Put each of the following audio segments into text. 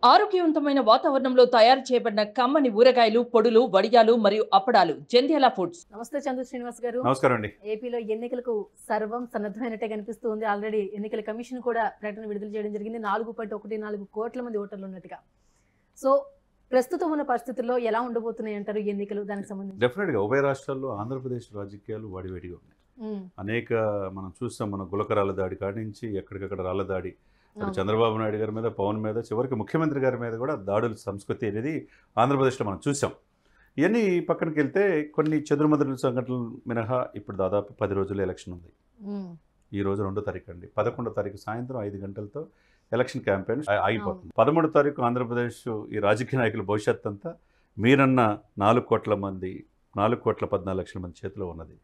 ఆరోగ్యవంతమైన వాతావరణంలో తయారు చేయబడిన కమ్మని ఊరగాయలు, పొడులు, వడియాలు మరియు అప్పడాలు జంధ్యాల ఫుడ్స్. నమస్తే చంద్ర శ్రీనివాస్ గారు. నమస్కారం అండి. ఏపీలో ఎన్నికలకు సర్వం సన్నద్ధమైనట్టే కనిపిస్తుంది. ఆల్రెడీ ఎన్నికల కమిషన్ కూడా ప్రకటన విడుదల చేయడం జరిగింది. 4.14 కోట్ల మంది ఓటర్లు ఉన్నట్టుగా. సో ప్రస్తుతం ఉన్న పరిస్థితుల్లో ఎలా ఉండబోతున్నాయి అంటారు ఎన్నికలు? దానికి సంబంధించి డెఫినెట్గా ఉభయ రాష్ట్రాల్లో ఆంధ్రప్రదేశ్ రాజకీయాలు వాడివేడిగా ఉన్నాయి. అనేక మనం చూస్తాం, మన గులకరాల దాడి కాడి నుంచి ఎక్కడికక్కడ రాళ్ల దాడి, చంద్రబాబు నాయుడు గారి మీద, పవన్ మీద, చివరికి ముఖ్యమంత్రి గారి మీద కూడా దాడుల సంస్కృతి అనేది ఆంధ్రప్రదేశ్లో మనం చూసాం. ఇవన్నీ పక్కనకి వెళ్తే కొన్ని చెదురుమదురు సంఘటనలు మినహా ఇప్పుడు దాదాపు 10 రోజులు ఎలక్షన్ ఉంది. ఈ రోజు 2వ తారీఖు అండి. 11వ తారీఖు సాయంత్రం 5 గంటలతో ఎలక్షన్ క్యాంపెయిన్ ఆగిపోతుంది. 13వ తారీఖు ఆంధ్రప్రదేశ్ ఈ రాజకీయ నాయకుల భవిష్యత్ అంతా మీరన్న 4 కోట్ల మంది, 4,14,00,000 మంది చేతిలో ఉన్నది.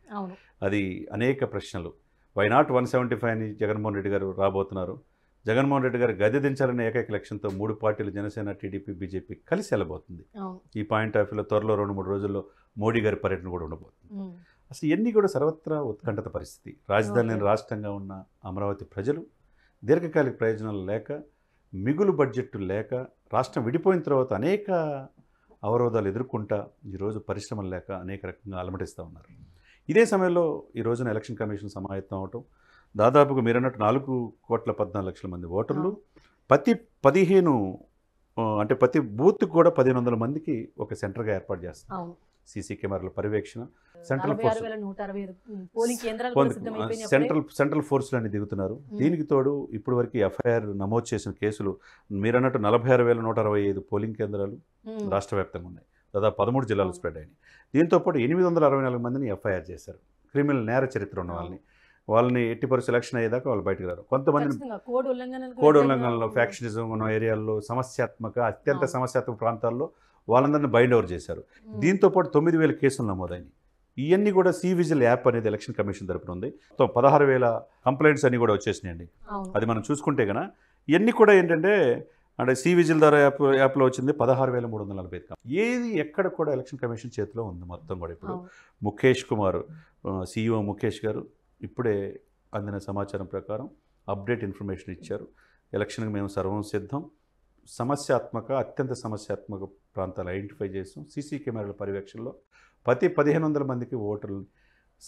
అది అనేక ప్రశ్నలు. వై నాట్ 175 అని జగన్మోహన్ రెడ్డి గారు రాబోతున్నారు. జగన్మోహన్ రెడ్డి గారు గద్దె దించాలనే ఏకైక లక్ష్యంతో 3 పార్టీలు జనసేన, టీడీపీ, బీజేపీ కలిసి వెళ్ళబోతుంది. ఈ పాయింట్ ఆఫ్ వ్యూలో త్వరలో 2-3 రోజుల్లో మోడీ గారి పర్యటన కూడా ఉండబోతుంది. అసలు ఇవన్నీ కూడా సర్వత్రా ఉత్కంఠత పరిస్థితి. రాజధాని రాష్ట్రంగా ఉన్న అమరావతి ప్రజలు దీర్ఘకాలిక ప్రయోజనాలు లేక, మిగులు బడ్జెట్ లేక, రాష్ట్రం విడిపోయిన తర్వాత అనేక అవరోధాలు ఎదుర్కొంటా ఈరోజు పరిశ్రమలు లేక అనేక రకంగా అలమటిస్తూ ఉన్నారు. ఇదే సమయంలో ఈ రోజున ఎలక్షన్ కమిషన్ సమాయత్తం అవటం, దాదాపుగా మీరన్నట్టు 4,14,00,000 మంది ఓటర్లు, ప్రతి 15 అంటే ప్రతి బూత్కి కూడా 1,500 మందికి ఒక సెంటర్గా ఏర్పాటు చేస్తారు. సీసీ కెమెరాల పర్యవేక్షణ, సెంట్రల్ ఫోర్సులు అన్ని దిగుతున్నారు. దీనికి తోడు ఇప్పటి వరకు ఎఫ్ఐఆర్ నమోదు చేసిన కేసులు మీరన్నట్టు 46,165 పోలింగ్ కేంద్రాలు రాష్ట్ర వ్యాప్తంగా ఉన్నాయి. దాదాపు 13 జిల్లాలు స్ప్రెడ్ అయినాయి. దీంతోపాటు 864 మందిని ఎఫ్ఐఆర్ చేశారు. క్రిమినల్ నేర చరిత్ర ఉన్న వాళ్ళని ఎట్టి పరిస్థితులు ఎలక్షన్ అయ్యేదాకా వాళ్ళు బయటకు రారు. కొంతమందిని కోడ్ ఉల్లంఘనలో, ఫ్యాక్షనిజం ఉన్న ఏరియాల్లో, అత్యంత సమస్యాత్మక ప్రాంతాల్లో వాళ్ళందరినీ బైండ్ ఓవర్ చేశారు. దీంతోపాటు 9,000 కేసులు నమోదైనాయి. ఇవన్నీ కూడా సి విజిల్ యాప్ అనేది ఎలక్షన్ కమిషన్ తరపున ఉంది. 16,000 కంప్లైంట్స్ అన్నీ కూడా వచ్చేసినాయండి. అది మనం చూసుకుంటే కనుక ఇవన్నీ కూడా ఏంటంటే అంటే సి విజిల్ ద్వారా యాప్లో వచ్చింది 16,345. ఏది ఎక్కడ కూడా ఎలక్షన్ కమిషన్ చేతిలో ఉంది మొత్తం కూడా. ఇప్పుడు ముఖేష్ కుమార్, CEO ముఖేష్ గారు ఇప్పుడే అందిన సమాచారం ప్రకారం అప్డేట్ ఇన్ఫర్మేషన్ ఇచ్చారు. ఎలక్షన్కి మేము సర్వం సిద్ధం, అత్యంత సమస్యాత్మక ప్రాంతాలు ఐడెంటిఫై చేస్తాం, సీసీ కెమెరాల పర్యవేక్షణలో ప్రతి 1,500 మందికి ఓటర్లు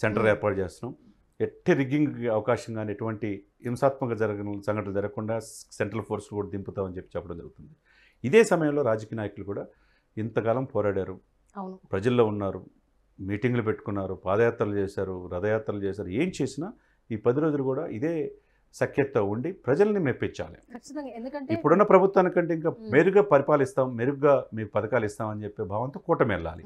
సెంటర్ ఏర్పాటు చేస్తున్నాం, ఎట్టి రిగ్గింగ్ అవకాశం కానీ ఎటువంటి హింసాత్మక సంఘటనలు జరగకుండా సెంట్రల్ ఫోర్స్ కూడా దింపుతామని చెప్పడం జరుగుతుంది. ఇదే సమయంలో రాజకీయ నాయకులు కూడా ఇంతకాలం పోరాడారు, ప్రజల్లో ఉన్నారు, మీటింగ్లు పెట్టుకున్నారు, పాదయాత్రలు చేశారు, రథయాత్రలు చేశారు. ఏం చేసినా ఈ 10 రోజులు కూడా ఇదే సఖ్యతతో ఉండి ప్రజల్ని మెప్పించాలి. ఇప్పుడున్న ప్రభుత్వానికంటే ఇంకా మెరుగ్గా పరిపాలిస్తాం, మెరుగ్గా మీకు పథకాలు ఇస్తామని చెప్పే భావంతో కూటమి వెళ్ళాలి.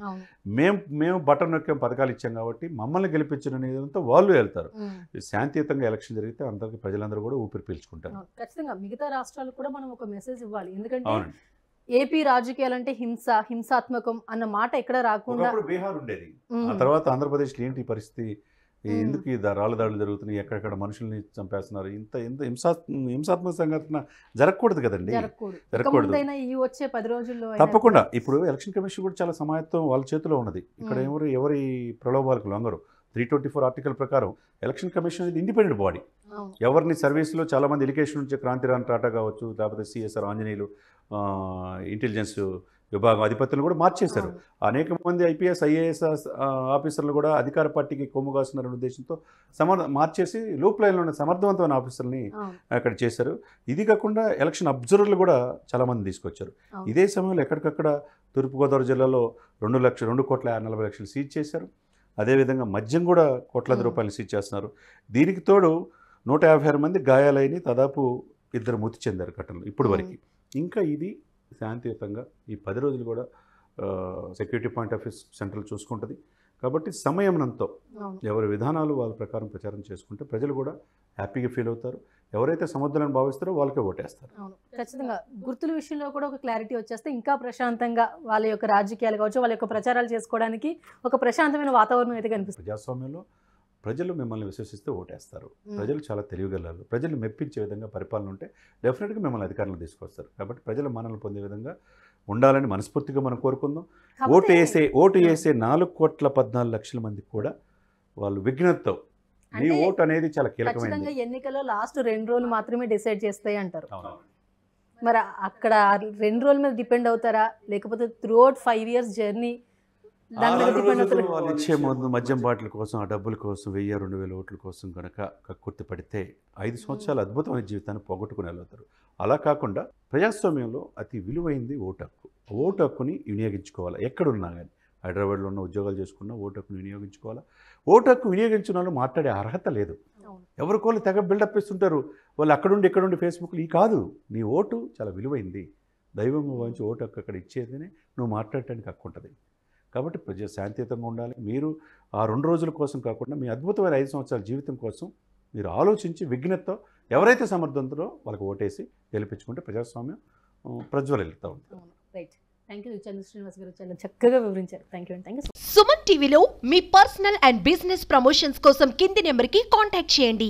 మేము బటన్ నొక్కాం, పథకాలు ఇచ్చాం కాబట్టి మమ్మల్ని గెలిపించిన నేదంతో వాళ్ళు వెళ్తారు. శాంతియుతంగా ఎలక్షన్ జరిగితే అందరికీ ప్రజలందరూ కూడా ఊపిరి పీల్చుకుంటారు. ఖచ్చితంగా మిగతా రాష్ట్రాలకు కూడా మనం ఒక మెసేజ్ ఇవ్వాలి. ఎందుకంటే ఏపీ రాజకీయాలంటే హింసాత్మకం అన్న మాట ఎక్కడ రాకుండా బీహార్ ఉండేది. ఆ తర్వాత ఆంధ్రప్రదేశ్లో ఏంటి పరిస్థితి, ఎందుకు ఈ రాళ్ళ దాడులు జరుగుతున్నాయి, ఎక్కడెక్కడ మనుషుల్ని చంపేస్తున్నారు, ఇంత హింసాత్మక సంఘటన జరగకూడదు కదండి, జరగకూడదు. తప్పకుండా ఇప్పుడు ఎలక్షన్ కమిషన్ కూడా చాలా సమాయత్తం వాళ్ళ చేతిలో ఉన్నది. ఇక్కడ ఎవరి ప్రలోభాలకు లొంగరు. 324 ఆర్టికల్ ప్రకారం ఎలక్షన్ కమిషన్ అనేది ఇండిపెండెంట్ బాడీ. ఎవరిని సర్వీస్లో చాలామంది ఎడ్యుకేషన్ నుంచి క్రాంతిరాన్ టాటా కావచ్చు, లేకపోతే సిఎస్ఆర్ ఆంజనేయులు ఇంటెలిజెన్స్ విభాగం అధిపతులను కూడా మార్చేశారు. అనేక మంది IPS IAS ఆఫీసర్లు కూడా అధికార పార్టీకి కొమ్ము కాస్తున్నారనే ఉద్దేశంతో మార్చేసి లూప్ లైన్లో ఉన్న సమర్థవంతమైన ఆఫీసర్ని అక్కడ చేశారు. ఇది కాకుండా ఎలక్షన్ అబ్జర్వర్లు కూడా చాలామంది తీసుకొచ్చారు. ఇదే సమయంలో ఎక్కడికక్కడ తూర్పుగోదావరి జిల్లాలో 2,40,40,00,000 సీజ్ చేశారు. అదేవిధంగా మద్యం కూడా కోట్లాది రూపాయలు సీజ్ చేస్తున్నారు. దీనికి తోడు 156 మంది గాయాలైన, దాదాపు 2 మృతి చెందారు ఘటనలు ఇప్పటి వరకు. ఇంకా ఇది శాంతియుతంగా ఈ 10 రోజులు కూడా security point of view central చూసుకుంటుంది. కాబట్టి సమయనంతో ఎవరి విధానాలు వాళ్ళ ప్రకారం ప్రచారం చేసుకుంటే ప్రజలు కూడా హ్యాపీగా ఫీల్ అవుతారు. ఎవరైతే సమర్థులను భావిస్తారో వాళ్ళకే ఓటేస్తారు. ఖచ్చితంగా గుర్తుల విషయంలో కూడా ఒక క్లారిటీ వచ్చేస్తే ఇంకా ప్రశాంతంగా వాళ్ళ యొక్క రాజకీయాలు కావచ్చు, వాళ్ళ యొక్క ప్రచారాలు చేసుకోవడానికి ఒక ప్రశాంతమైన వాతావరణం అయితే కనిపిస్తుంది. ప్రజాస్వామ్యంలో ప్రజలు మిమ్మల్ని విశ్వసిస్తే ఓటేస్తారు. ప్రజలు చాలా తెలివిగలరు. ప్రజలు మెప్పించే విధంగా పరిపాలన ఉంటే డెఫినెట్గా మిమ్మల్ని అధికారంలో తీసుకొస్తారు. కాబట్టి ప్రజలు మనల్ని పొందే విధంగా ఉండాలని మనస్ఫూర్తిగా మనం కోరుకుందాం. ఓటు వేసే 4,14,00,000 మందికి కూడా వాళ్ళు విఘ్నతతో మీ ఓటు అనేది చాలా కీలకమైనది. ఎన్నికల్లో లాస్ట్ 2 రోజులు మాత్రమే డిసైడ్ చేస్తాయి అంటారు. మరి అక్కడ 2 రోజుల మీద డిపెండ్ అవుతారా, లేకపోతే త్రూఅవుట్ 5 years జర్నీ దాని మీద డిపెండ్ అవుతారా? వాళ్ళు ఇచ్చే ముందు మద్యం బాటిల్ కోసం, ఆ డబ్బుల కోసం 1000-2000 ఓట్ల కోసం కనుక కక్కుర్తి పడితే 5 సంవత్సరాలు అద్భుతమైన జీవితాన్ని పోగొట్టుకుని వెళ్తారు. అలా కాకుండా ప్రజాస్వామ్యంలో అతి విలువైంది ఓటు హక్కు. ఓటు హక్కుని వినియోగించుకోవాలి. ఎక్కడున్నా కానీ హైదరాబాద్లో ఉన్న ఉద్యోగాలు చేసుకున్నా ఓటు హక్కుని వినియోగించుకోవాలా. ఓటు హక్కు వినియోగించిన వాళ్ళు మాట్లాడే అర్హత లేదు. ఎవరికోళ్ళు తెగ బిల్డప్ ఇస్తుంటారు. వాళ్ళు ఇక్కడుండి ఫేస్బుక్లో ఈ కాదు. నీ ఓటు చాలా విలువైంది. దైవంగా భావించి ఓటు హక్కు అక్కడ ఇచ్చేదినే నువ్వు మాట్లాడటానికి హక్కు ఉంటుంది. కాబట్టి శాంతియుతంగా ఉండాలి. మీరు ఆ 2 రోజుల కోసం కాకుండా మీ అద్భుతమైన 5 సంవత్సరాల జీవితం కోసం మీరు ఆలోచించి విఘ్నతతో ఎవరైతే సమర్థవంతులో వాళ్ళకి ఓటేసి గెలిపించుకుంటే ప్రజాస్వామ్యం ప్రజ్వలిస్తూ ఉంటుంది. Right. Thank you Chandra Srinivas గారు, చాలా చక్కగా వివరించారు. Thank you. సుమన్ టీవీలో మీ పర్సనల్ అండ్ బిజినెస్ ప్రమోషన్స్ కోసం కింది నెంబర్కి కాంటాక్ట్ చేయండి.